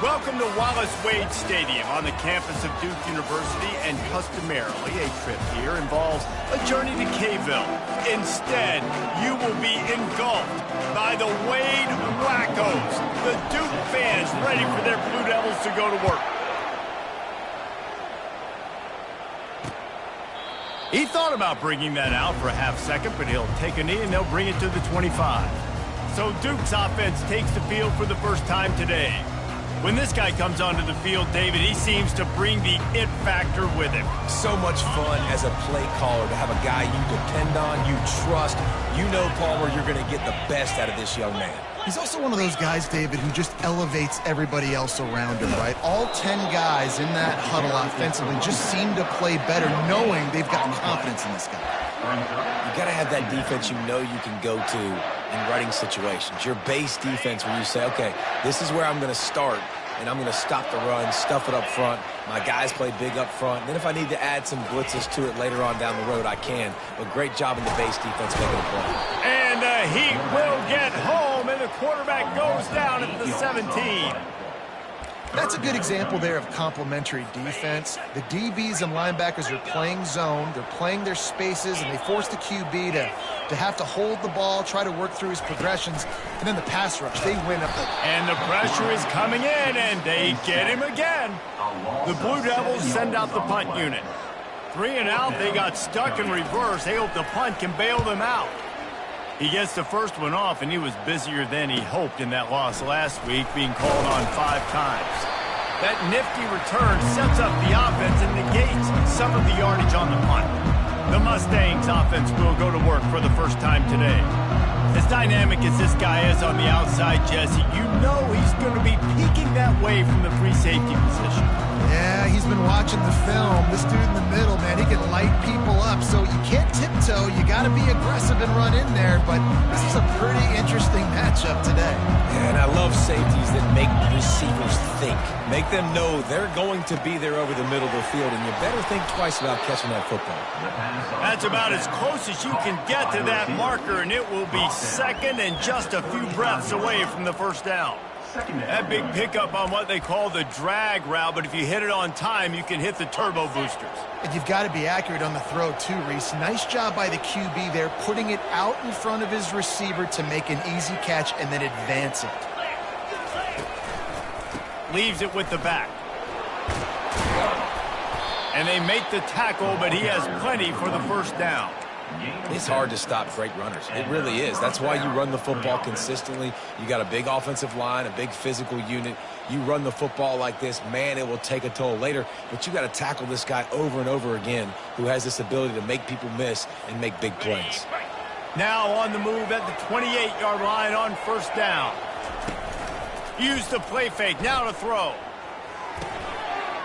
Welcome to Wallace Wade Stadium on the campus of Duke University, and customarily a trip here involves a journey to K-ville. Instead, you will be engulfed by the Wade Wackos, the Duke fans ready for their Blue Devils to go to work. He thought about bringing that out for a half second, but he'll take a knee and they'll bring it to the 25. So Duke's offense takes the field for the first time today. When this guy comes onto the field, David, he seems to bring the it factor with him. So much fun as a play caller to have a guy you depend on, you trust. You know, Palmer, you're going to get the best out of this young man. He's also one of those guys, David, who just elevates everybody else around him, right? All 10 guys in that huddle offensively just seem to play better knowing they've got confidence in this guy. You got to have that defense you know you can go to in running situations. Your base defense where you say, okay, this is where I'm going to start, and I'm going to stop the run, stuff it up front. My guys play big up front. Then if I need to add some blitzes to it later on down the road, I can. But great job in the base defense making a play. And he will get home, and the quarterback goes down at the 17. That's a good example there of complementary defense. The DBs and linebackers are playing zone. They're playing their spaces, and they force the QB to have to hold the ball, try to work through his progressions, and then the pass rush, they win up. And the pressure is coming in, and they get him again. The Blue Devils send out the punt unit. 3 and out, they got stuck in reverse. They hope the punt can bail them out. He gets the first one off, and he was busier than he hoped in that loss last week, being called on 5 times. That nifty return sets up the offense and negates some of the yardage on the punt. The Mustangs offense will go to work for the first time today. As dynamic as this guy is on the outside, Jesse, you know he's going to be peeking that way from the free safety position. Yeah, he's been watching the film. This dude in the middle, man, he can light people up. So you can't tiptoe. You got to be aggressive and run in there. But this is a pretty interesting matchup today. And I love safeties that make receivers think. Make them know they're going to be there over the middle of the field, and you better think twice about catching that football. That's about as close as you can get to that marker, and it will be second and just a few breaths away from the first down. That big pickup on what they call the drag route, but if you hit it on time, you can hit the turbo boosters. And you've got to be accurate on the throw, too, Reese. Nice job by the QB there, putting it out in front of his receiver to make an easy catch and then advance it. Leaves it with the back. And they make the tackle, but he has plenty for the first down. It's hard to stop great runners. It really is. That's why you run the football consistently. You got a big offensive line, a big physical unit. You run the football like this, man, it will take a toll later. But you got to tackle this guy over and over again who has this ability to make people miss and make big plays. Now on the move at the 28-yard line on first down. Use the play fake. Now to throw.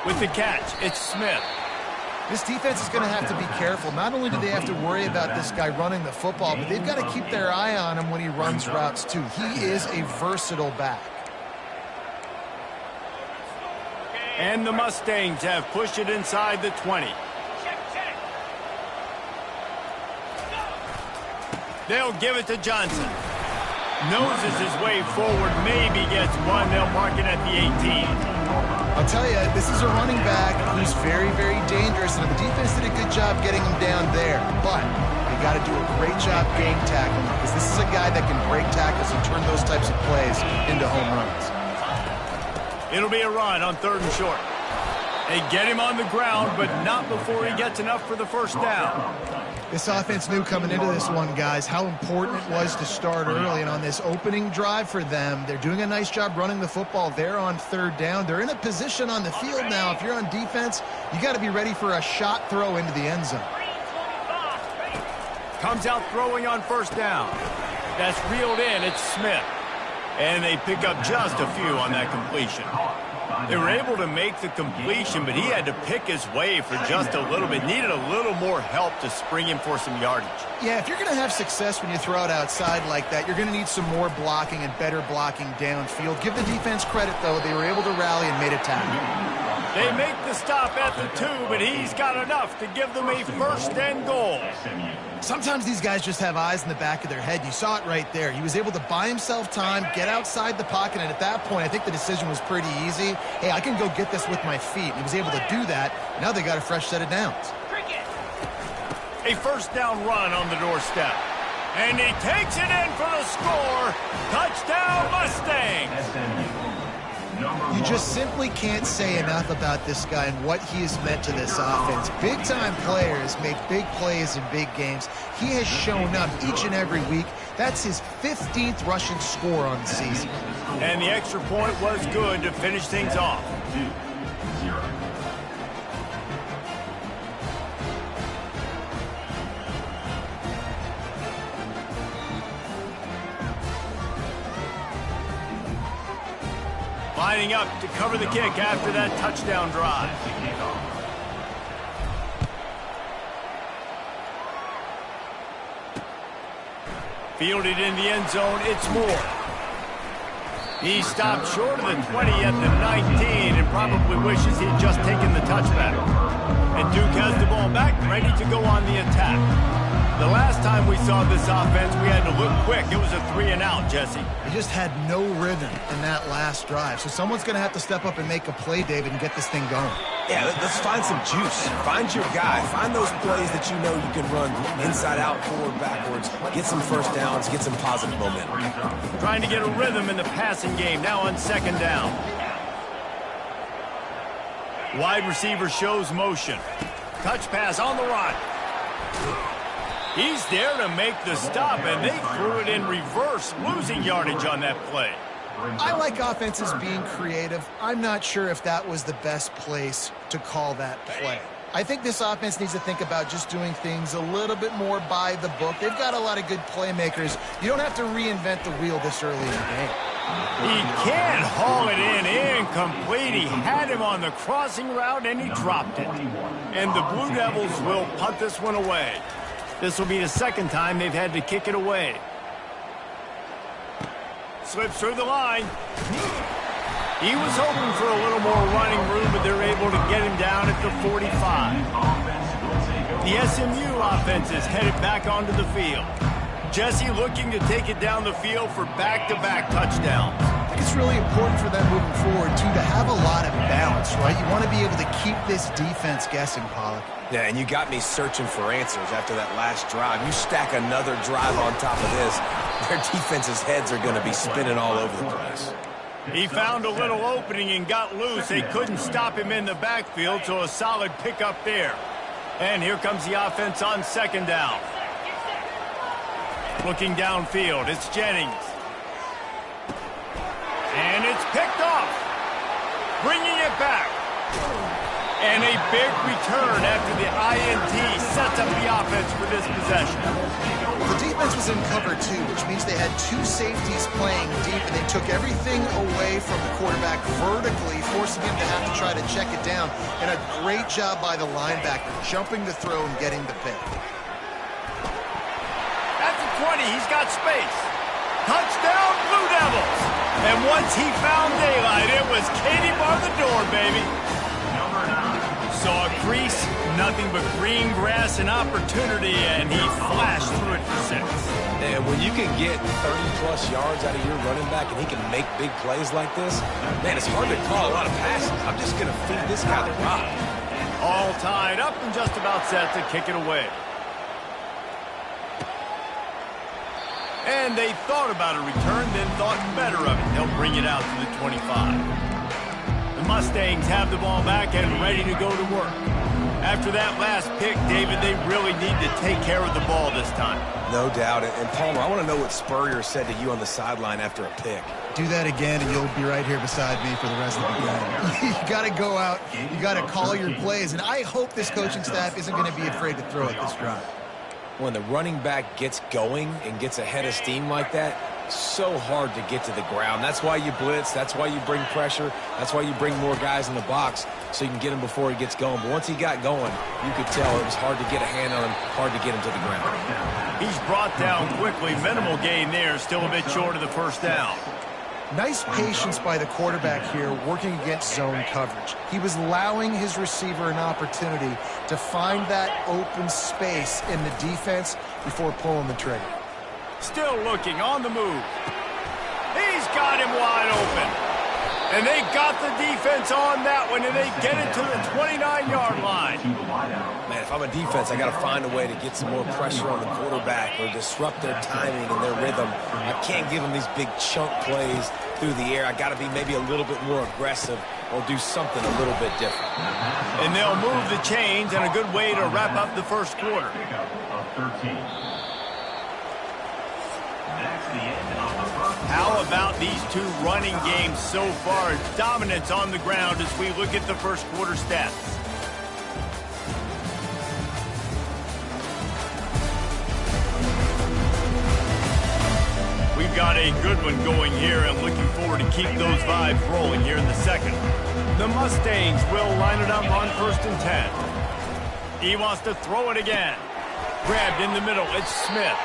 With the catch, it's Smith. This defense is going to have to be careful. Not only do they have to worry about this guy running the football, but they've got to keep their eye on him when he runs routes, too. He is a versatile back. And the Mustangs have pushed it inside the 20. They'll give it to Johnson. Noses his way forward, maybe gets one. They'll mark it at the 18. I'll tell you, this is a running back who's very, very dangerous, and the defense did a good job getting him down there. But they got to do a great job game tackling, because this is a guy that can break tackles and turn those types of plays into home runs. It'll be a run on 3rd and short. They get him on the ground, but not before he gets enough for the first down. This offense knew coming into this one, guys, how important it was to start early. And on this opening drive for them, they're doing a nice job running the football. They're on 3rd down. They're in a position on the field now. If you're on defense, you got to be ready for a shot throw into the end zone. Comes out throwing on first down. That's reeled in. It's Smith. And they pick up just a few on that completion. They were able to make the completion, but he had to pick his way for just a little bit. Needed a little more help to spring him for some yardage. Yeah, if you're going to have success when you throw it outside like that, you're going to need some more blocking and better blocking downfield. Give the defense credit, though. They were able to rally and made a tackle. They make the stop at the 2, but he's got enough to give them a first and goal. Sometimes these guys just have eyes in the back of their head. You saw it right there. He was able to buy himself time, get outside the pocket, and at that point, I think the decision was pretty easy. Hey, I can go get this with my feet. He was able to do that. Now they got a fresh set of downs. A first down run on the doorstep. And he takes it in for the score. Touchdown, Mustangs. You just simply can't say enough about this guy and what he has meant to this offense. Big-time players make big plays in big games. He has shown up each and every week. That's his 15th rushing score on the season. And the extra point was good to finish things off. 2-0. Lining up to cover the kick after that touchdown drive. Fielded in the end zone, it's Moore. He stopped short of the 20 at the 19 and probably wishes he'd just taken the touchback. And Duke has the ball back, ready to go on the attack. The last time we saw this offense, we had to look quick. It was a 3-and-out, Jesse. They just had no rhythm in that last drive. So someone's going to have to step up and make a play, David, and get this thing going. Yeah, let's find some juice. Find your guy. Find those plays that you know you can run inside out, forward, backwards. Get some first downs. Get some positive momentum. Trying to get a rhythm in the passing game, now on second down. Wide receiver shows motion. Touch pass on the run. He's there to make the stop, and they threw it in reverse, losing yardage on that play. I like offenses being creative. I'm not sure if that was the best place to call that play. I think this offense needs to think about just doing things a little bit more by the book. They've got a lot of good playmakers. You don't have to reinvent the wheel this early in the game. He can't haul it in incomplete. He had him on the crossing route, and he dropped it. And the Blue Devils will punt this one away. This will be the second time they've had to kick it away. Slips through the line. He was hoping for a little more running room, but they're able to get him down at the 45. The SMU offense is headed back onto the field. Jesse looking to take it down the field for back-to-back touchdowns. I think it's really important for them moving forward, too, to have a lot of balance, right? You want to be able to keep this defense guessing, Pollock. Yeah, and you got me searching for answers after that last drive. You stack another drive on top of this, their defense's heads are going to be spinning all over the place. He found a little opening and got loose. They couldn't stop him in the backfield, so a solid pickup there. And here comes the offense on second down. Looking downfield, it's Jennings. And it's picked off. Bringing it back. And a big return after the INT sets up the offense for this possession. The defense was in cover two, which means they had two safeties playing deep, and they took everything away from the quarterback vertically, forcing him to have to try to check it down. And a great job by the linebacker, jumping the throw and getting the pick. At the 20, he's got space. Touchdown, Blue Devils. And once he found daylight, it was Katie bar the door, baby. Saw a crease, nothing but green grass and opportunity, and he flashed through it for 6. And when you can get 30-plus yards out of your running back and he can make big plays like this, man, it's hard to call a lot of passes. I'm just going to feed this guy the rock. All tied up and just about set to kick it away. And they thought about a return, then thought better of it. They'll bring it out to the 25. The Mustangs have the ball back and ready to go to work. After that last pick, David, they really need to take care of the ball this time. No doubt. And Palmer, I want to know what Spurrier said to you on the sideline after a pick. Do that again, and you'll be right here beside me for the rest of the game. You got to go out. You got to call your plays. And I hope this coaching staff isn't going to be afraid to throw it this drive. When the running back gets going and gets ahead of steam like that, so hard to get to the ground. That's why you blitz. That's why you bring pressure. That's why you bring more guys in the box so you can get him before he gets going. But once he got going, you could tell it was hard to get a hand on him, hard to get him to the ground. He's brought down quickly. Minimal gain there. Still a bit short of the first down. Nice patience by the quarterback here working against zone coverage. He was allowing his receiver an opportunity to find that open space in the defense before pulling the trigger. Still looking on the move. He's got him wide open. And they got the defense on that one, and they get it to the 29-yard line. Man, if I'm a defense, I got to find a way to get some more pressure on the quarterback or disrupt their timing and their rhythm. I can't give them these big chunk plays through the air. I got to be maybe a little bit more aggressive or do something a little bit different. And they'll move the chains, and a good way to wrap up the first quarter. How about these two running games so far? Dominance on the ground as we look at the first quarter stats. We've got a good one going here and looking forward to keep those vibes rolling here in the second. The Mustangs will line it up on 1st and 10. He wants to throw it again. Grabbed in the middle, it's Smith.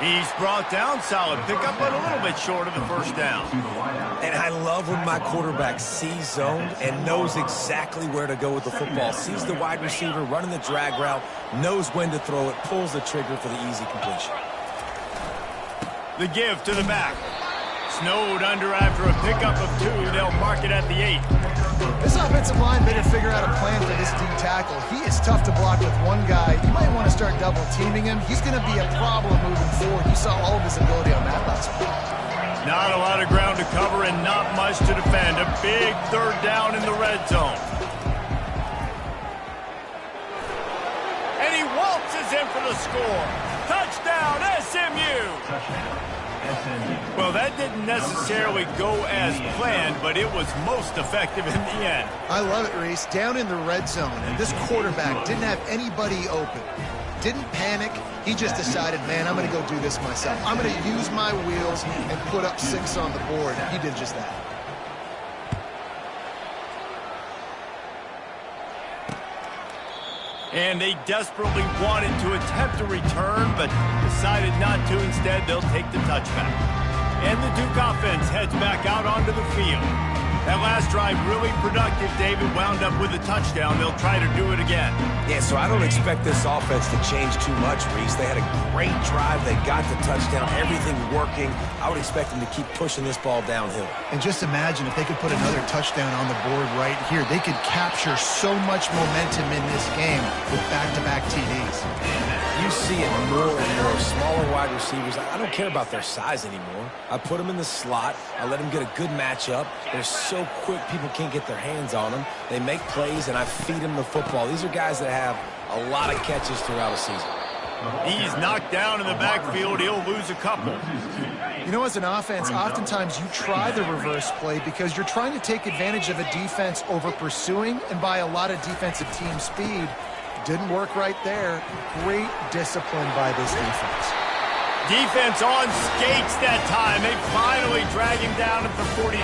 He's brought down, solid pickup, but a little bit short of the first down. And I love when my quarterback sees zone and knows exactly where to go with the football. Sees the wide receiver running the drag route, knows when to throw it, pulls the trigger for the easy completion. The give to the back. Snowed under after a pickup of 2. They'll mark it at the 8. This offensive line better figure out a plan for this D tackle. He is tough to block with one guy. You might want to start double teaming him. He's going to be a problem moving forward. You saw all of his ability on that last one. Not a lot of ground to cover and not much to defend. A big 3rd down in the red zone. And he waltzes in for the score. Touchdown, SMU! Well, that didn't necessarily go as planned, but it was most effective in the end. I love it, Reese. Down in the red zone, and this quarterback didn't have anybody open. Didn't panic. He just decided, man, I'm going to go do this myself. I'm going to use my wheels and put up 6 on the board. He did just that. And they desperately wanted to attempt a return, but decided not to. Instead, they'll take the touchback. And the Duke offense heads back out onto the field. That last drive really productive. David wound up with a touchdown. They'll try to do it again. Yeah, so I don't expect this offense to change too much, Reese. They had a great drive. They got the touchdown. Everything working. I would expect them to keep pushing this ball downhill. And just imagine if they could put another touchdown on the board right here. They could capture so much momentum in this game with back-to-back TDs. You see it more and more. Smaller wide receivers. I don't care about their size anymore. I put them in the slot. I let them get a good matchup. They're so quick, people can't get their hands on them. They make plays, and I feed them the football. These are guys that have a lot of catches throughout a season. He's knocked down in the backfield. He'll lose a couple. You know, as an offense, oftentimes you try the reverse play because you're trying to take advantage of a defense over pursuing and by a lot of defensive team speed. Didn't work right there. Great discipline by this defense. Defense on skates that time. They finally drag him down at the 42.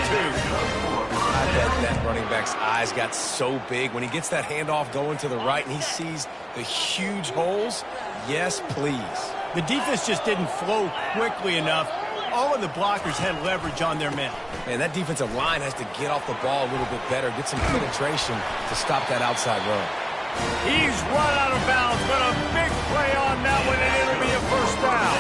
I bet that running back's eyes got so big when he gets that handoff going to the right and he sees the huge holes. Yes, please. The defense just didn't flow quickly enough. All of the blockers had leverage on their men. Man, that defensive line has to get off the ball a little bit better, get some penetration to stop that outside run. He's run out of bounds, but a big play on that one, and it'll be a first down.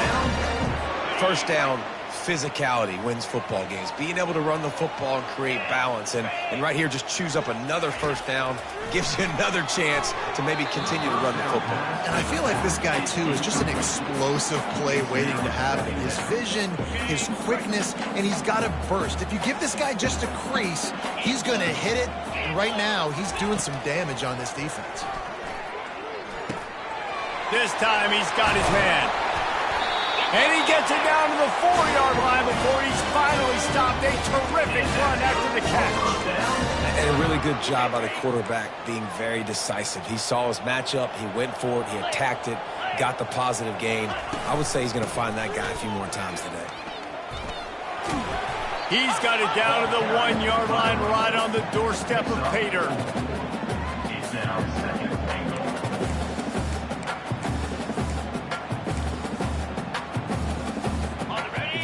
First down, physicality wins football games. Being able to run the football and create balance. And right here, just choose up another first down, gives you another chance to maybe continue to run the football. And I feel like this guy, too, is just an explosive play waiting to happen. His vision, his quickness, and he's got a burst. If you give this guy just a crease, he's going to hit it. And right now, he's doing some damage on this defense. This time, he's got his man. And he gets it down to the 4-yard line before he's finally stopped. A terrific run after the catch. And a really good job by the quarterback being very decisive. He saw his matchup. He went for it. He attacked it. Got the positive gain. I would say he's going to find that guy a few more times today. He's got it down to the 1-yard line right on the doorstep of Pater.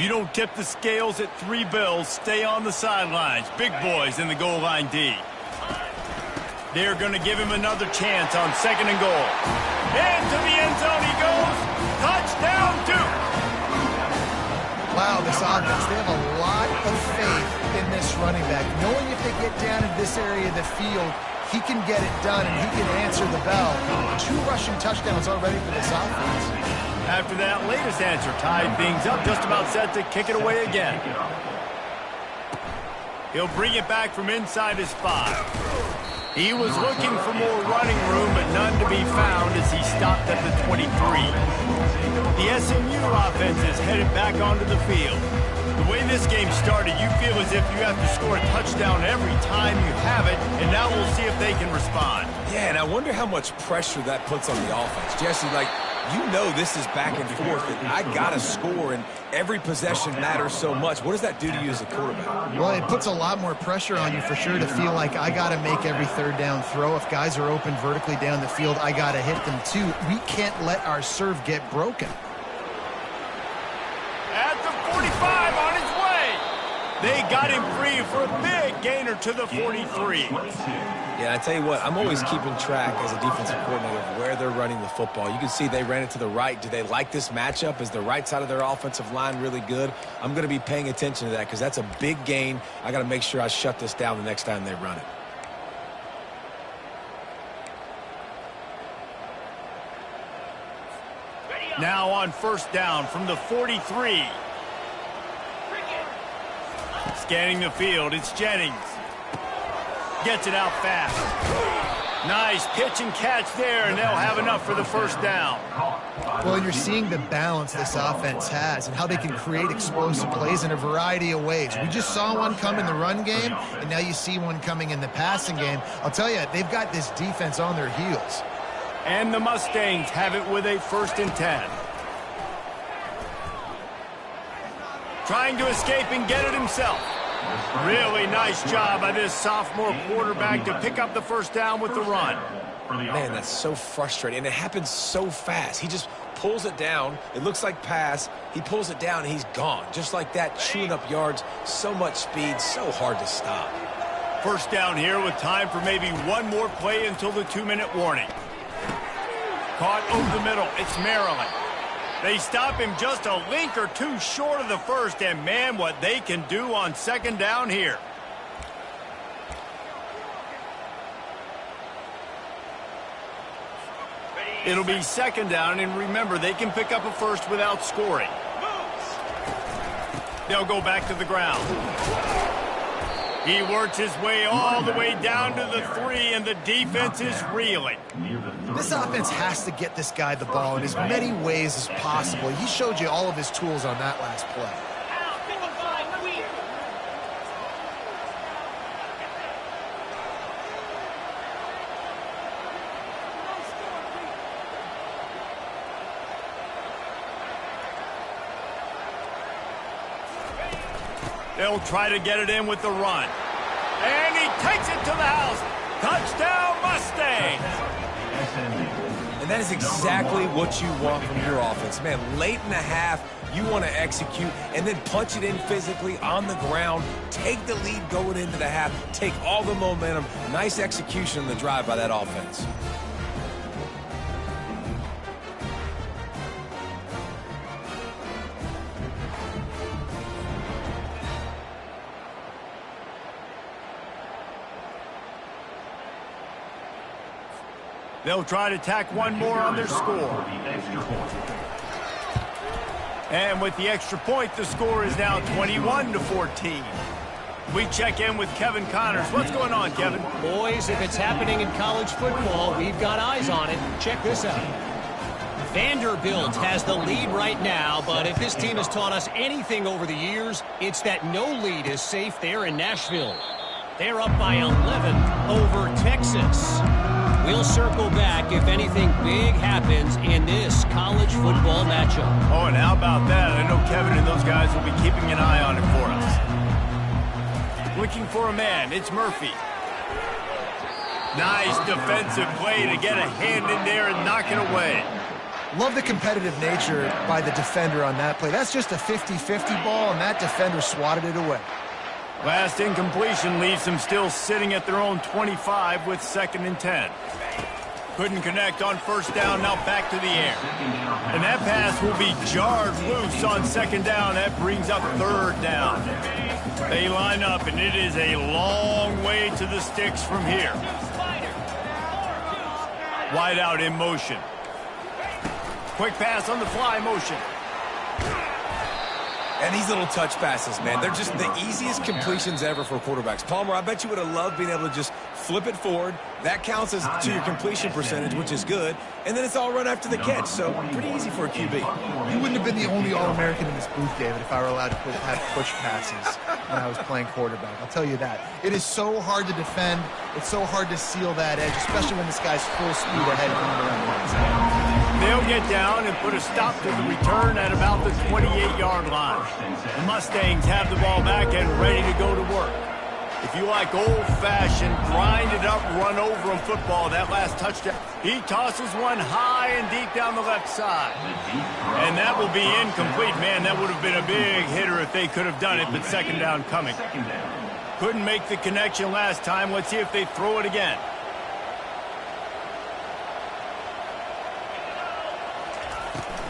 If you don't tip the scales at 3 bills, stay on the sidelines. Big boys in the goal line D. They're going to give him another chance on 2nd and goal. Into the end zone he goes. Touchdown, Duke. Wow, this offense, they have a lot of faith in this running back. Knowing if they get down in this area of the field, he can get it done and he can answer the bell. 2 rushing touchdowns already for this offense. After that latest answer, tied things up, just about set to kick it away again. He'll bring it back from inside his 5. He was looking for more running room, but none to be found as he stopped at the 23. The SMU offense is headed back onto the field. The way this game started, you feel as if you have to score a touchdown every time you have it, and now we'll see if they can respond. Yeah, and I wonder how much pressure that puts on the offense. Jesse, you know this is back and forth, and I got to score, and every possession matters so much. What does that do to you as a quarterback? Well, it puts a lot more pressure on you for sure to feel like I got to make every 3rd down throw. If guys are open vertically down the field, I got to hit them too. We can't let our serve get broken. At the 45 on his way. They got him free for a big gainer to the 43. Yeah, I tell you what, I'm always keeping track as a defensive coordinator of where they're running the football. You can see they ran it to the right. Do they like this matchup? Is the right side of their offensive line really good? I'm going to be paying attention to that because that's a big gain. I got to make sure I shut this down the next time they run it. Now on 1st down from the 43. Scanning the field, it's Jennings. Gets it out fast. Nice pitch and catch there, and they'll have enough for the 1st down. Well, you're seeing the balance this offense has and how they can create explosive plays in a variety of ways. We just saw one come in the run game, and now you see one coming in the passing game. I'll tell you, they've got this defense on their heels. And the Mustangs have it with a 1st and 10. Trying to escape and get it himself. Really nice job by this sophomore quarterback to pick up the 1st down with the run. Man, that's so frustrating, and it happens so fast. He just pulls it down. It looks like pass. He pulls it down, and he's gone. Just like that, chewing up yards. So much speed, so hard to stop. 1st down here with time for maybe one more play until the 2-minute warning. Caught over the middle. It's Maryland. They stop him just a link or 2 short of the 1st, and man, what they can do on 2nd down here. It'll be 2nd down, and remember, they can pick up a 1st without scoring. They'll go back to the ground. He works his way all the way down to the 3, and the defense is reeling. This offense has to get this guy the ball in as many ways as possible. He showed you all of his tools on that last play. They'll try to get it in with the run. And he takes it to the house. Touchdown, Mustangs! And that is exactly what you want from your offense. Man, late in the half, you want to execute and then punch it in physically on the ground. Take the lead going into the half. Take all the momentum. Nice execution on the drive by that offense. They'll try to tack one more on their score. And with the extra point, the score is now 21-14. We check in with Kevin Connors. What's going on, Kevin? Boys, if it's happening in college football, we've got eyes on it. Check this out. Vanderbilt has the lead right now, but if this team has taught us anything over the years, it's that no lead is safe there in Nashville. They're up by 11 over Texas. We'll circle back if anything big happens in this college football matchup. Oh, and how about that? I know Kevin and those guys will be keeping an eye on it for us. Looking for a man. It's Murphy. Nice defensive play to get a hand in there and knock it away. Love the competitive nature by the defender on that play. That's just a 50-50 ball, and that defender swatted it away. Last incompletion leaves them still sitting at their own 25 with 2nd and 10. Couldn't connect on first down, now back to the air. And that pass will be jarred loose on 2nd down. That brings up 3rd down. They line up, and it is a long way to the sticks from here. Wide out in motion. Quick pass on the fly motion. And these little touch passes, man, they're just the easiest completions ever for quarterbacks. Palmer, I bet you would have loved being able to just flip it forward. That counts as to your completion percentage, which is good. And then it's all run after the catch, so pretty easy for a QB. You wouldn't have been the only All-American in this booth, David, if I were allowed to have push passes when I was playing quarterback. I'll tell you that. It is so hard to defend. It's so hard to seal that edge, especially when this guy's full speed ahead coming around the outside. They'll get down and put a stop to the return at about the 28-yard line. The Mustangs have the ball back and ready to go to work. If you like old-fashioned, grind-it-up, run-over 'em football, that last touchdown, he tosses one high and deep down the left side. And that will be incomplete. Man, that would have been a big hitter if they could have done it, but 2nd down coming. Couldn't make the connection last time. Let's see if they throw it again.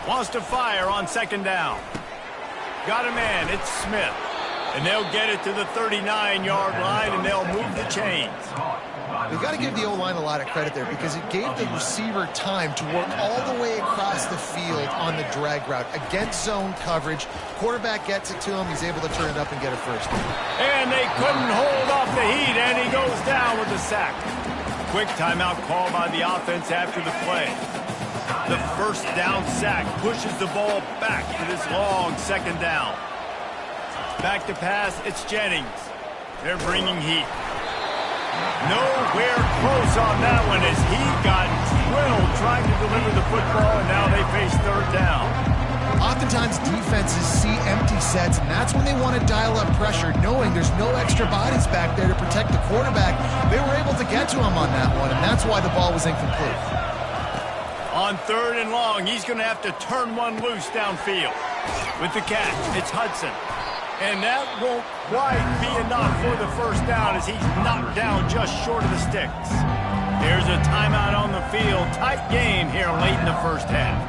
Wants to fire on 2nd down. Got a man. It's Smith. And they'll get it to the 39-yard line, and they'll move the chains. We've got to give the O-line a lot of credit there because it gave the receiver time to work all the way across the field on the drag route against zone coverage. Quarterback gets it to him. He's able to turn it up and get a first down. And they couldn't hold off the heat, and he goes down with a sack. Quick timeout call by the offense after the play. The first down sack pushes the ball back to this long 2nd down. Back to pass, it's Jennings. They're bringing heat. Nowhere close on that one as he got drilled trying to deliver the football, and now they face 3rd down. Oftentimes defenses see empty sets, and that's when they want to dial up pressure, knowing there's no extra bodies back there to protect the quarterback. They were able to get to him on that one, and that's why the ball was incomplete. On 3rd and long, he's going to have to turn one loose downfield. With the catch, it's Hudson. And that won't quite be enough for the first down as he's knocked down just short of the sticks. There's a timeout on the field. Tight game here late in the first half.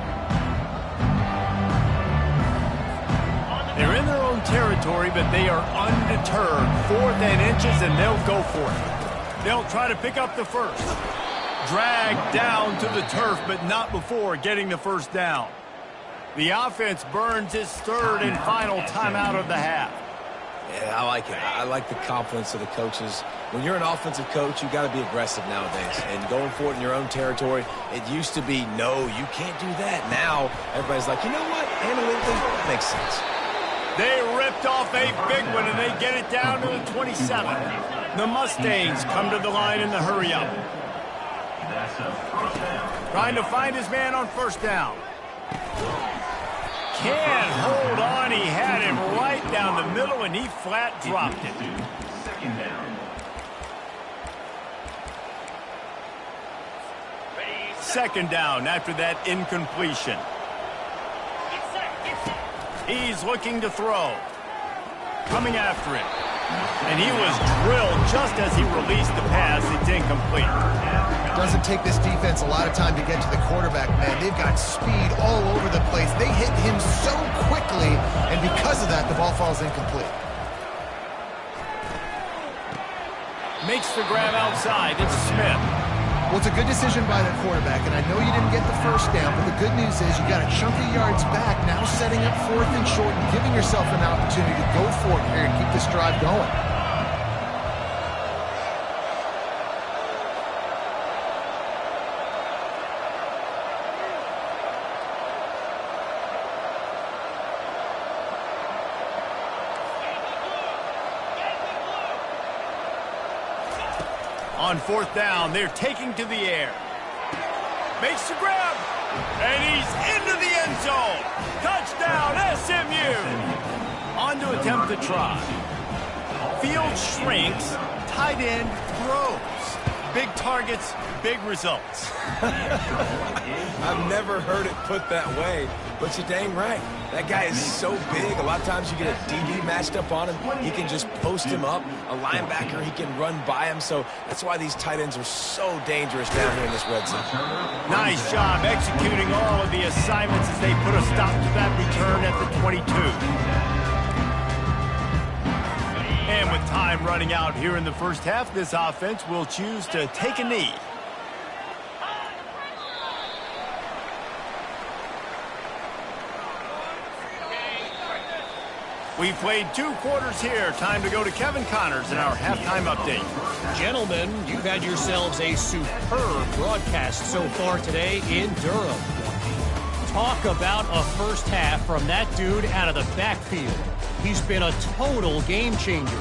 They're in their own territory, but they are undeterred. 4th and inches, and they'll go for it. They'll try to pick up the first. Dragged down to the turf, but not before getting the first down. The offense burns its 3rd and final timeout of the half. Yeah, I like it. I like the confidence of the coaches. When you're an offensive coach, you got to be aggressive nowadays. And going for it in your own territory, it used to be, no, you can't do that. Now, everybody's like, you know what? Analytically, that makes sense. They ripped off a big one, and they get it down to the 27. The Mustangs come to the line in the hurry-up. Trying to find his man on first down. Can't hold on. He had him right down the middle, and he flat dropped it. 2nd down after that incompletion. He's looking to throw. Coming after it. And he was drilled just as he released the pass. It's incomplete. Doesn't take this defense a lot of time to get to the quarterback, man. They've got speed all over the place. They hit him so quickly, and because of that, the ball falls incomplete. Makes the grab outside. It's Smith. Well, it's a good decision by the quarterback, and I know you didn't get the first down, but the good news is you got a chunk of yards back, now setting up 4th and short and giving yourself an opportunity to go for it here and keep this drive going. On 4th down, they're taking to the air. Makes the grab, and he's into the end zone. Touchdown, SMU. On to attempt the try. Field shrinks, tight end throws. big targets, big results. I've never heard it put that way, but you're dang right. That guy is so big. A lot of times you get a DB matched up on him. He can just post him up. A linebacker, he can run by him. So that's why these tight ends are so dangerous down here in this red zone. Nice job executing all of the assignments as they put a stop to that return at the 22. And with time running out here in the first half, this offense will choose to take a knee. We played 2 quarters here. Time to go to Kevin Connors in our halftime update. Gentlemen, you've had yourselves a superb broadcast so far today in Durham. Talk about a first half from that dude out of the backfield. He's been a total game changer.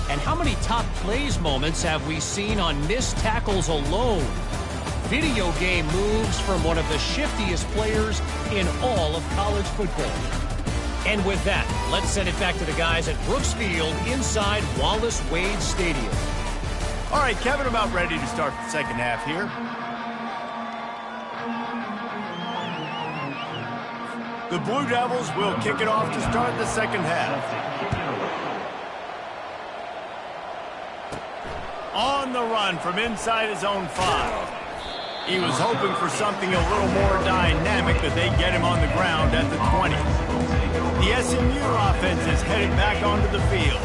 And how many top plays moments have we seen on missed tackles alone? Video game moves from one of the shiftiest players in all of college football. And with that, let's send it back to the guys at Brooks Field inside Wallace Wade Stadium. All right, Kevin, about ready to start the second half here. The Blue Devils will kick it off to start the second half. On the run from inside his own 5. He was hoping for something a little more dynamic, but they get him on the ground at the 20. The SMU offense is headed back onto the field.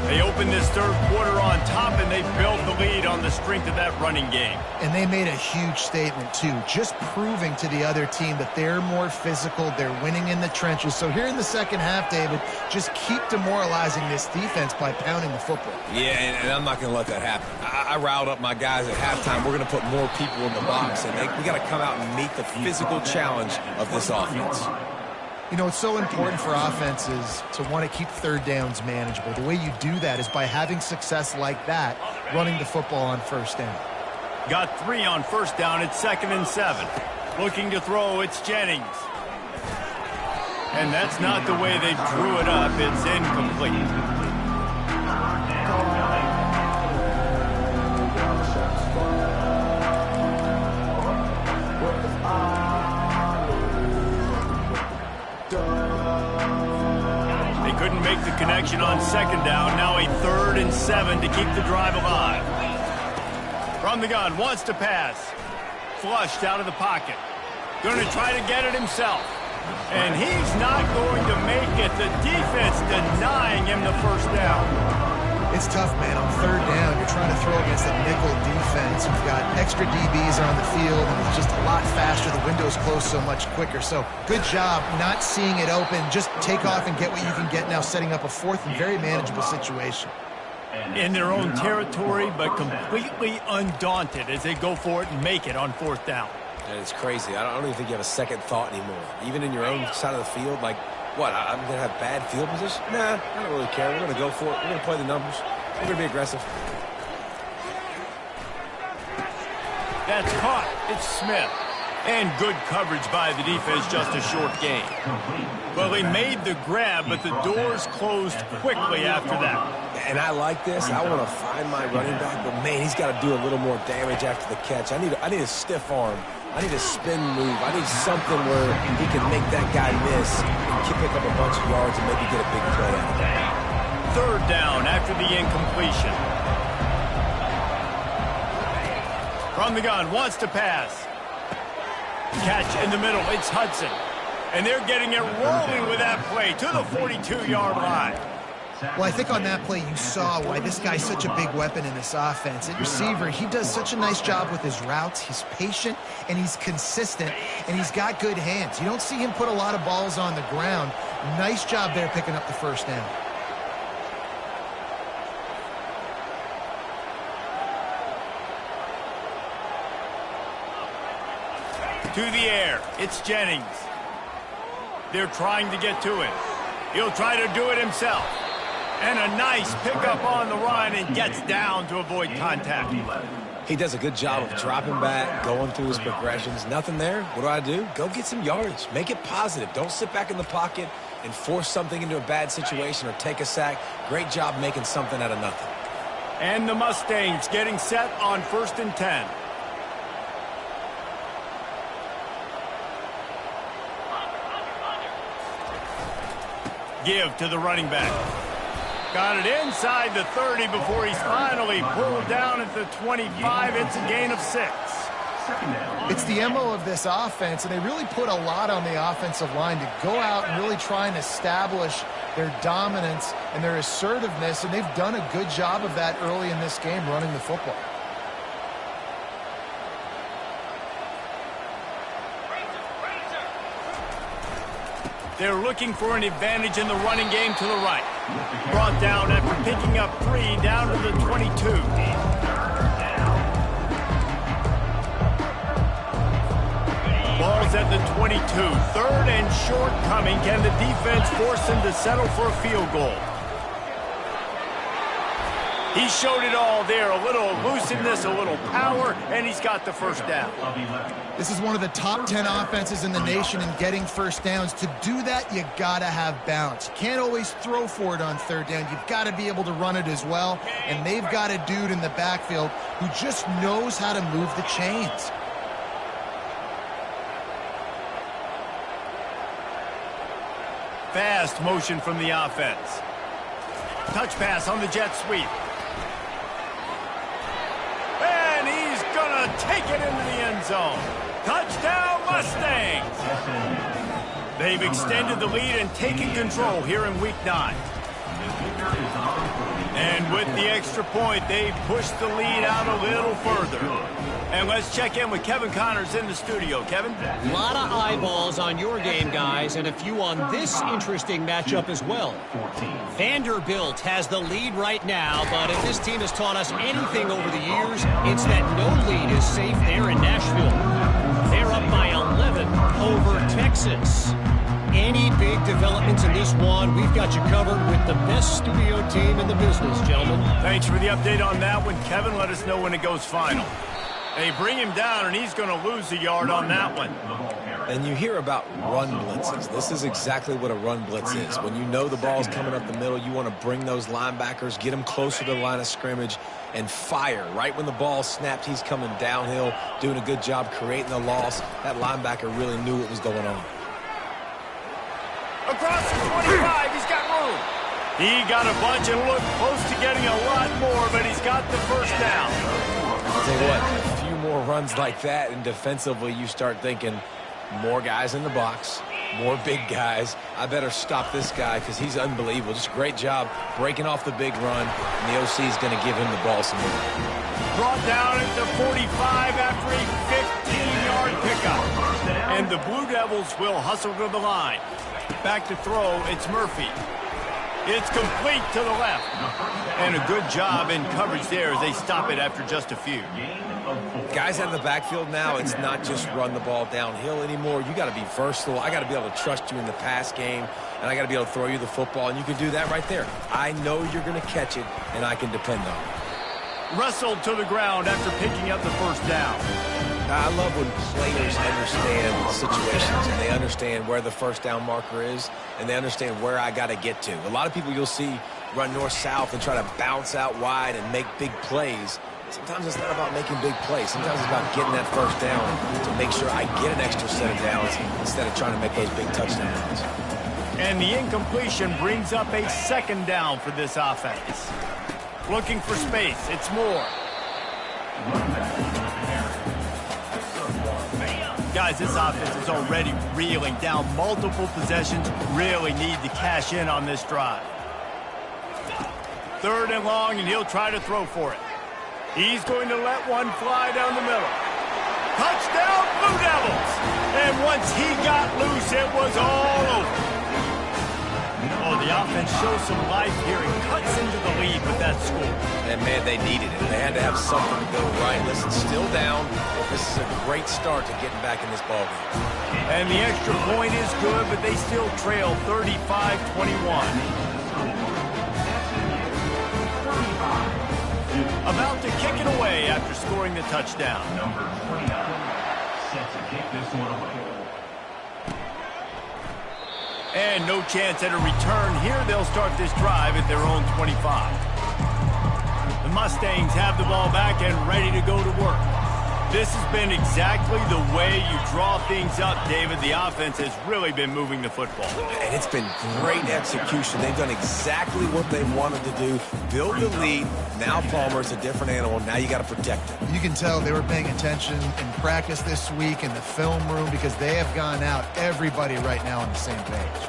They opened this third quarter on top, and they built the lead on the strength of that running game. And they made a huge statement, too, just proving to the other team that they're more physical, they're winning in the trenches. So here in the second half, David, just keep demoralizing this defense by pounding the football. Yeah, and I'm not going to let that happen. I riled up my guys at halftime. We're going to put more people in the box, and we got to come out and meet the physical challenge of this offense. You know, it's so important for offenses to want to keep third downs manageable. The way you do that is by having success like that, running the football on first down. Got 3 on first down. It's 2nd and 7. Looking to throw, it's Jennings. And that's not the way they drew it up. It's incomplete. Couldn't make the connection on second down. Now a 3rd and 7 to keep the drive alive. From the gun, wants to pass. Flushed out of the pocket. Going to try to get it himself. And he's not going to make it. The defense denying him the first down. It's tough, man. On third down, you're trying to throw against a nickel defense. You've got extra DBs on the field, and it's just a lot faster. The window's closed so much quicker. So good job not seeing it open. Just take off and get what you can get now, setting up a 4th and very manageable situation. In their own territory, but completely undaunted as they go for it and make it on 4th down. And it's crazy. I don't even think you have a second thought anymore. Even in your own side of the field, like, what, I'm going to have bad field position? Nah, I don't really care. We're going to go for it. We're going to play the numbers. We're going to be aggressive. That's caught. It's Smith. And good coverage by the defense, just a short gain. Well, they made the grab, but the doors closed quickly after that. And I like this. I want to find my running back, but, man, he's got to do a little more damage after the catch. I need a stiff arm. I need a spin move. I need something where he can make that guy miss and pick up a bunch of yards and maybe get a big play out of it. 3rd down after the incompletion. From the gun, wants to pass. Catch in the middle, it's Hudson. And they're getting it rolling with that play to the 42-yard line. Well, I think on that play you saw why this guy's such a big weapon in this offense. At receiver, he does such a nice job with his routes. He's patient, and he's consistent, and he's got good hands. You don't see him put a lot of balls on the ground. Nice job there picking up the first down. To the air, it's Jennings. They're trying to get to him. He'll try to do it himself. And a nice pickup on the run and gets down to avoid contact. He does a good job of dropping back, going through his progressions. Nothing there. What do? Go get some yardage. Make it positive. Don't sit back in the pocket and force something into a bad situation or take a sack. Great job making something out of nothing. And the Mustangs getting set on 1st and 10. Give to the running back. Got it inside the 30 before he's finally pulled down at the 25. It's a gain of 6. It's the MO of this offense, and they really put a lot on the offensive line to go out and really try and establish their dominance and their assertiveness, and they've done a good job of that early in this game running the football. They're looking for an advantage in the running game to the right. Brought down after picking up 3 down to the 22. Ball's at the 22. 3rd and short coming. Can the defense force him to settle for a field goal? He showed it all there. A little elusiveness, a little power, and he's got the first down. This is one of the top 10 offenses in the nation in getting first downs. To do that, you got to have balance. You can't always throw for it on 3rd down. You've got to be able to run it as well. And they've got a dude in the backfield who just knows how to move the chains. Fast motion from the offense. Touch pass on the jet sweep. And he's going to take it into the end zone. Touchdown, Mustangs! They've extended the lead and taken control here in Week 9. And with the extra point, they've pushed the lead out a little further. And let's check in with Kevin Connors in the studio. Kevin? A lot of eyeballs on your game, guys, and a few on this interesting matchup as well. Vanderbilt has the lead right now, but if this team has taught us anything over the years, it's that no lead is safe there in Nashville. They're up by 11 over Texas. Any big developments in this one, we've got you covered with the best studio team in the business, gentlemen. Thanks for the update on that one, Kevin. Let us know when it goes final. They bring him down, and he's going to lose a yard on that one. And you hear about run blitzes. This is exactly what a run blitz is. When you know the ball's coming up the middle, you want to bring those linebackers, get them closer to the line of scrimmage, and fire. Right when the ball snapped, he's coming downhill, doing a good job creating the loss. That linebacker really knew what was going on. Across the 25, he's got room. He got a bunch and looked close to getting a lot more, but he's got the first down. I'll tell you what, a few more runs like that, and defensively you start thinking, more guys in the box, more big guys. I better stop this guy because he's unbelievable. Just a great job breaking off the big run, and the OC is going to give him the ball some more. Brought down at the 45 after a 15-yard pickup. And the Blue Devils will hustle to the line. Back to throw, it's Murphy. It's complete to the left. And a good job in coverage there as they stop it after just a few. Guys out in the backfield now, it's not just run the ball downhill anymore. You got to be versatile. I got to be able to trust you in the pass game, and I got to be able to throw you the football, and you can do that right there. I know you're going to catch it, and I can depend on it. Wrestled to the ground after picking up the first down. I love when players understand situations and they understand where the first down marker is and they understand where I got to get to. A lot of people you'll see run north-south and try to bounce out wide and make big plays. Sometimes it's not about making big plays. Sometimes it's about getting that first down to make sure I get an extra set of downs instead of trying to make those big touchdown runs. And the incompletion brings up a second down for this offense. Looking for space. It's Moore. Guys, this offense is already reeling down multiple possessions. Really need to cash in on this drive. 3rd and long, and he'll try to throw for it. He's going to let one fly down the middle. Touchdown, Blue Devils! And once he got loose, it was all over. Oh, the offense shows some life here and cuts into the lead with that score. And, man, they needed it. They had to have something to go right. Listen, still down, but this is a great start to getting back in this ballgame. And the extra point is good, but they still trail 35-21. About to kick it away after scoring the touchdown. Number 29 set to kick this one away. And no chance at a return here. They'll start this drive at their own 25. The Mustangs have the ball back and ready to go to work. This has been exactly the way you draw things up, David. The offense has really been moving the football. And it's been great execution. They've done exactly what they wanted to do. Build the lead. Now Palmer's a different animal. Now you got to protect it. You can tell they were paying attention in practice this week in the film room because they have gone out, everybody right now on the same page.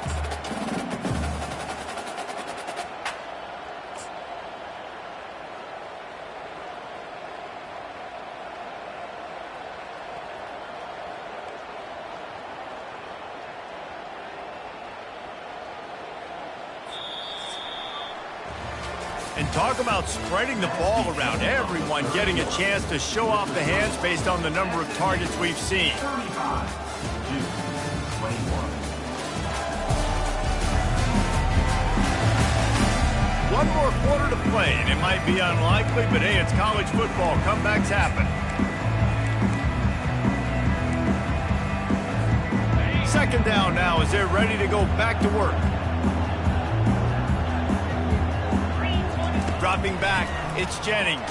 And talk about spreading the ball around. Everyone getting a chance to show off the hands based on the number of targets we've seen. 35, 21. One more quarter to play, and it might be unlikely, but hey, it's college football. Comebacks happen. Second down now as they're ready to go back to work. Dropping back, it's Jennings.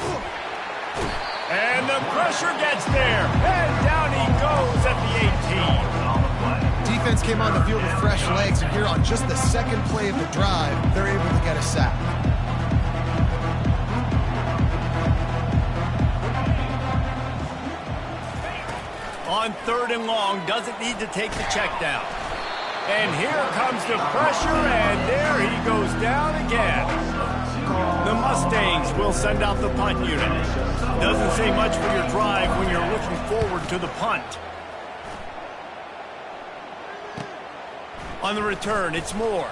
And the pressure gets there. And down he goes at the 18. Defense came on the field with fresh legs, and here on just the second play of the drive, they're able to get a sack. On 3rd and long, doesn't need to take the check down. And here comes the pressure, and there he goes down again. The Mustangs will send out the punt unit. Doesn't say much for your drive when you're looking forward to the punt. On the return, it's Moore.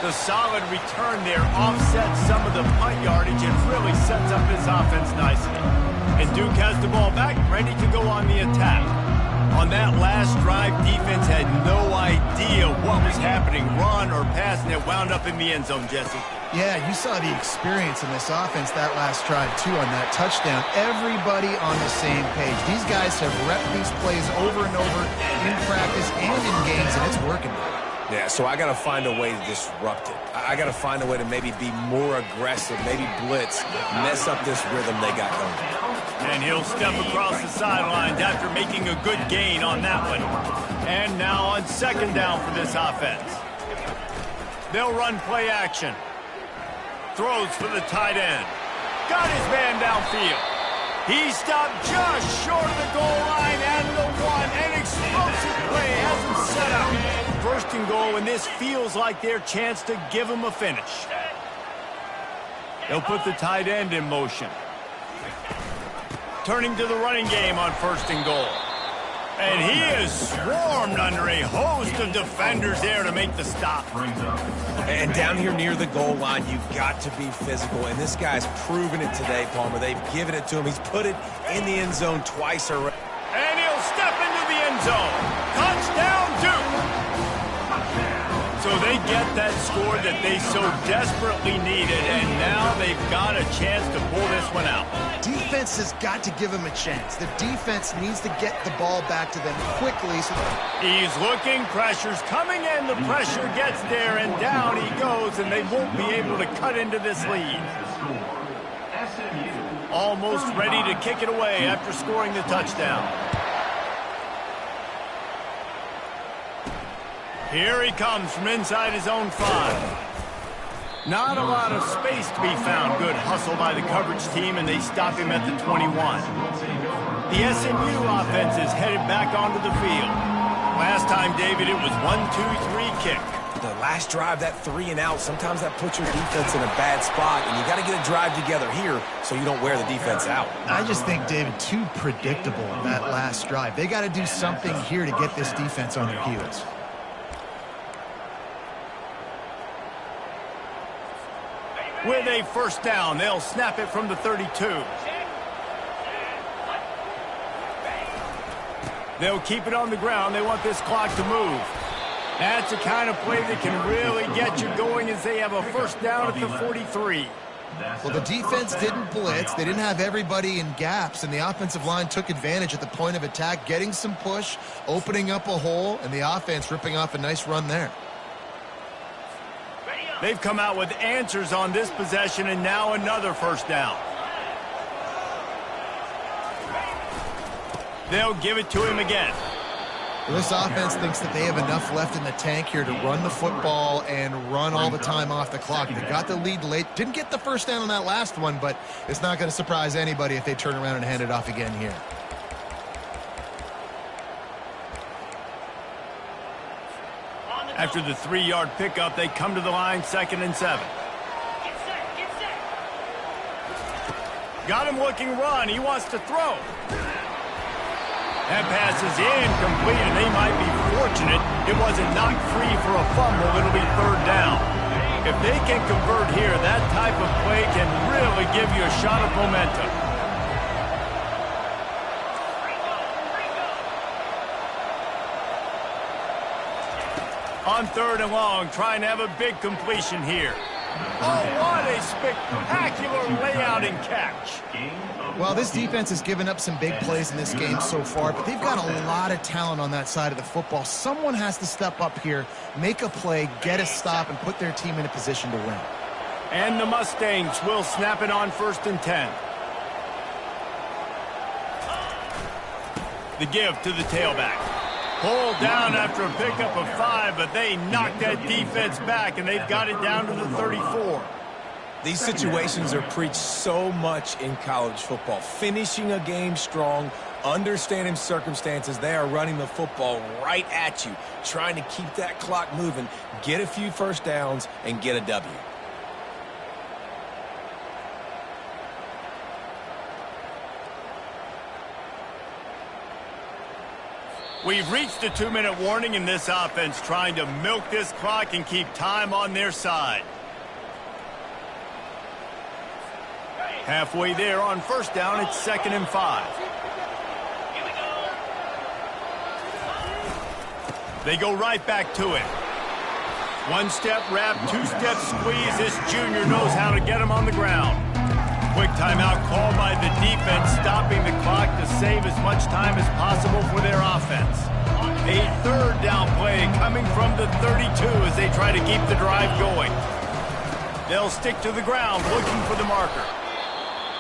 The solid return there offsets some of the punt yardage and really sets up his offense nicely. And Duke has the ball back, ready to go on the attack. On that last drive, defense had no idea what was happening, run or pass, and it wound up in the end zone, Jesse. Yeah, you saw the experience in this offense that last drive, too, on that touchdown. Everybody on the same page. These guys have repped these plays over and over in practice and in games, and it's working. Yeah, so I got to find a way to disrupt it. I got to find a way to maybe be more aggressive, maybe blitz, mess up this rhythm they got going. And he'll step across the sidelines after making a good gain on that one. And now on second down for this offense. They'll run play action. Throws for the tight end. Got his man downfield. He stopped just short of the goal line and the one. An explosive play has him set up. First and goal, and this feels like their chance to give him a finish. They'll put the tight end in motion. Turning to the running game on first and goal. And he is swarmed under a host of defenders there to make the stop. And down here near the goal line, you've got to be physical. And this guy's proven it today, Palmer. They've given it to him. He's put it in the end zone twice already. And he'll step into the end zone. Touchdown, Duke. So they get that score that they so desperately needed, and now they've got a chance to pull this one out. Defense has got to give them a chance. The defense needs to get the ball back to them quickly. He's looking, pressure's coming in, the pressure gets there, and down he goes, and they won't be able to cut into this lead. Almost ready to kick it away after scoring the touchdown. Here he comes from inside his own 5. Not a lot of space to be found. Good hustle by the coverage team, and they stop him at the 21. The SMU offense is headed back onto the field. Last time, David, it was 1-2-3 kick. The last drive, that 3 and out, sometimes that puts your defense in a bad spot, and you got to get a drive together here so you don't wear the defense out. I just think, David, too predictable that last drive. They got to do something here to get this defense on their heels. With a first down, they'll snap it from the 32. They'll keep it on the ground. They want this clock to move. That's the kind of play that can really get you going as they have a first down at the 43. Well, the defense didn't blitz. They didn't have everybody in gaps, and the offensive line took advantage at the point of attack, getting some push, opening up a hole, and the offense ripping off a nice run there. They've come out with answers on this possession, and now another first down. They'll give it to him again. Well, this offense thinks that they have enough left in the tank here to run the football and run all the time off the clock. They got the lead late. Didn't get the first down on that last one, but it's not going to surprise anybody if they turn around and hand it off again here. After the 3-yard pickup, they come to the line, 2nd and 7. Got him looking run. He wants to throw. That pass is incomplete, and they might be fortunate it wasn't knocked free for a fumble. It'll be 3rd down. If they can convert here, that type of play can really give you a shot of momentum. On 3rd and long, trying to have a big completion here. Oh, what a spectacular layout and catch. Well, this defense has given up some big plays in this game so far, but they've got a lot of talent on that side of the football. Someone has to step up here, make a play, get a stop, and put their team in a position to win. And the Mustangs will snap it on 1st and 10. The give to the tailback. Pulled down after a pickup of 5, but they knocked that defense back, and they've got it down to the 34. These situations are preached so much in college football. Finishing a game strong, understanding circumstances. They are running the football right at you, trying to keep that clock moving, get a few first downs, and get a W. We've reached a 2-minute warning in this offense, trying to milk this clock and keep time on their side. Halfway there on 1st down, it's 2nd and 5. They go right back to it. 1-step wrap, 2-step squeeze. This junior knows how to get him on the ground. Quick timeout called by the defense, stopping the clock to save as much time as possible for their offense. A 3rd down play coming from the 32 as they try to keep the drive going. They'll stick to the ground looking for the marker.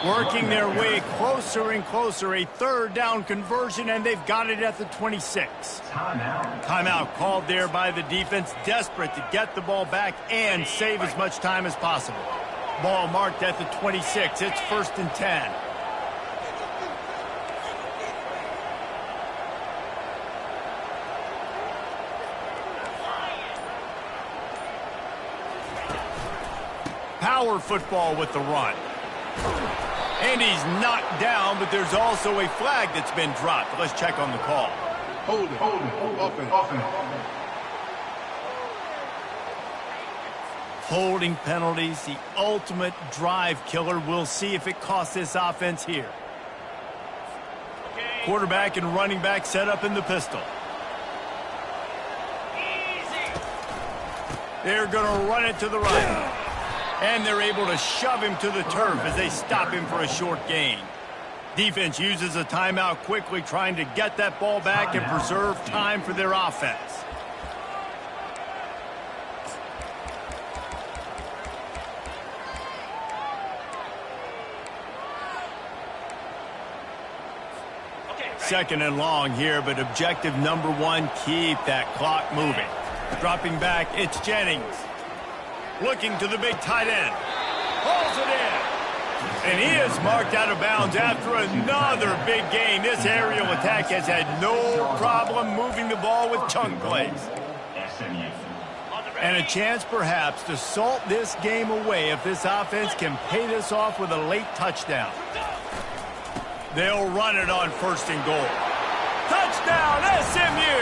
Working their way closer and closer, a 3rd down conversion, and they've got it at the 26. Timeout called there by the defense, desperate to get the ball back and save as much time as possible. Ball marked at the 26. It's 1st and 10. Power football with the run. And he's knocked down, but there's also a flag that's been dropped. Let's check on the call. Hold it. Offense. Holding penalties, the ultimate drive killer. We'll see if it costs this offense here. Quarterback and running back set up in the pistol. They're going to run it to the right. And they're able to shove him to the turf as they stop him for a short gain. Defense uses a timeout quickly, trying to get that ball back and preserve time for their offense. Second and long here, but objective number 1, keep that clock moving. Dropping back, it's Jennings. Looking to the big tight end. Pulls it in. And he is marked out of bounds after another big gain. This aerial attack has had no problem moving the ball with chunk plays. And a chance perhaps to salt this game away if this offense can pay this off with a late touchdown. They'll run it on 1st and goal. Touchdown, SMU!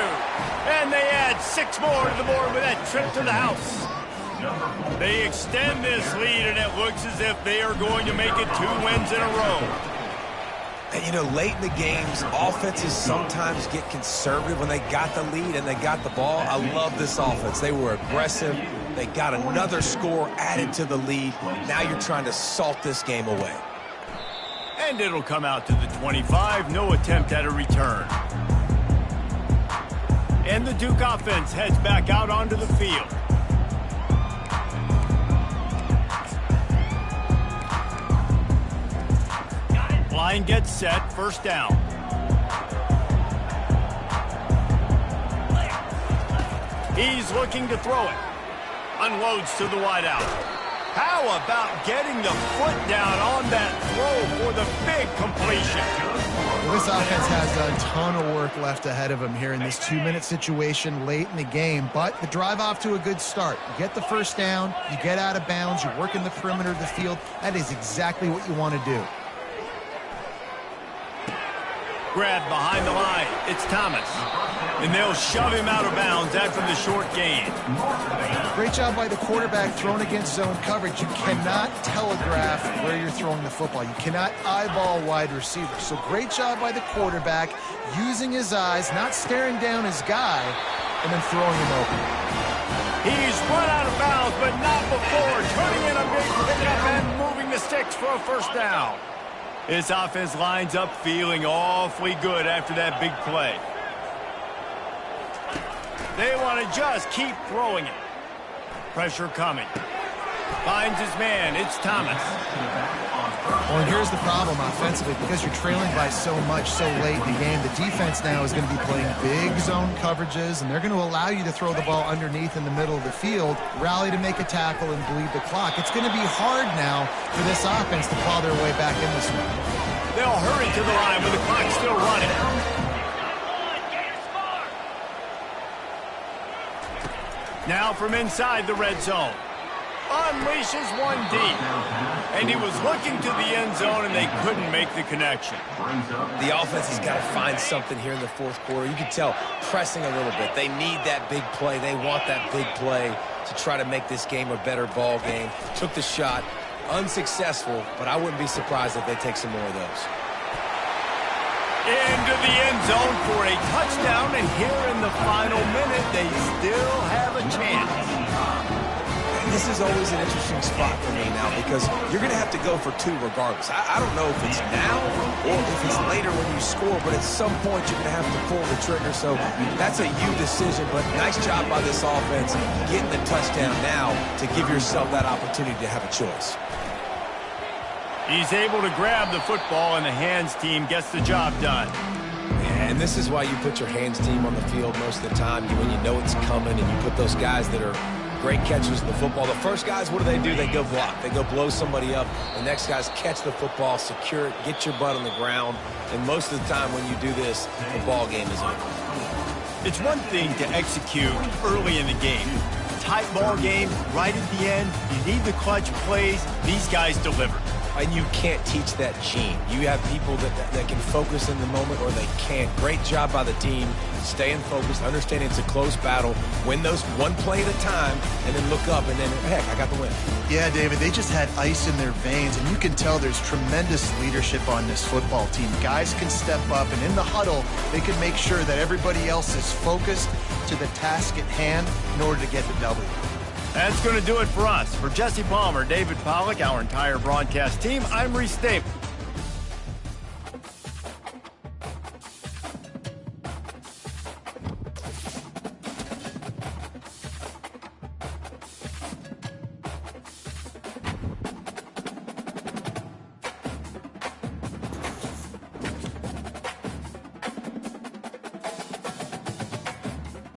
And they add 6 more to the board with that trip to the house. They extend this lead, and it looks as if they are going to make it 2 wins in a row. And, you know, late in the games, offenses sometimes get conservative when they got the lead and they got the ball. I love this offense. They were aggressive. They got another score added to the lead. Now you're trying to salt this game away. And it'll come out to the 25. No attempt at a return. And the Duke offense heads back out onto the field. Line gets set, first down. He's looking to throw it. Unloads to the wideout. How about getting the foot down on that throw for the big completion? Well, this offense has a ton of work left ahead of them here in this 2-minute situation late in the game, but the drive off to a good start. You get the first down, you get out of bounds, you work in the perimeter of the field. That is exactly what you want to do. Grab behind the line. It's Thomas. And they'll shove him out of bounds after the short gain. Great job by the quarterback throwing against zone coverage. You cannot telegraph where you're throwing the football. You cannot eyeball wide receivers. So great job by the quarterback using his eyes, not staring down his guy, and then throwing him open. He's run out of bounds, but not before turning in a big pickup and moving the sticks for a first down. This offense lines up feeling awfully good after that big play. They want to just keep throwing it. Pressure coming. Finds his man. It's Thomas. Well, and here's the problem offensively. Because you're trailing by so much so late in the game, the defense now is going to be playing big zone coverages, and they're going to allow you to throw the ball underneath in the middle of the field, rally to make a tackle, and bleed the clock. It's going to be hard now for this offense to claw their way back in this one. They'll hurry to the line with the clock still running. Now from inside the red zone. Unleashes one deep. And he was looking to the end zone, and they couldn't make the connection. The offense has got to find something here in the fourth quarter. You can tell pressing a little bit. They need that big play. They want that big play to try to make this game a better ball game. Took the shot. Unsuccessful, but I wouldn't be surprised if they take some more of those. Into the end zone for a touchdown, and here in the final minute, they still have a chance. This is always an interesting spot for me now because you're going to have to go for two regardless. I don't know if it's now or if it's later when you score, but at some point you're going to have to pull the trigger. So that's a you decision, but nice job by this offense getting the touchdown now to give yourself that opportunity to have a choice. He's able to grab the football, and the hands team gets the job done. And this is why you put your hands team on the field most of the time when you know it's coming, and you put those guys that are great catchers of the football. The first guys, what do? They go block. They go blow somebody up. The next guys catch the football, secure it, get your butt on the ground. And most of the time when you do this, the ball game is over. It's one thing to execute early in the game. Tight ball game, right at the end. You need the clutch plays. These guys deliver. And you can't teach that gene. You have people that can focus in the moment or they can't. Great job by the team, staying focused, understanding it's a close battle, win those one play at a time, and then look up, and then, heck, I got the win. Yeah, David, they just had ice in their veins, and you can tell there's tremendous leadership on this football team. Guys can step up, and in the huddle, they can make sure that everybody else is focused to the task at hand in order to get the W. That's going to do it for us. For Jesse Palmer, David Pollack, our entire broadcast team, I'm Reese Staples.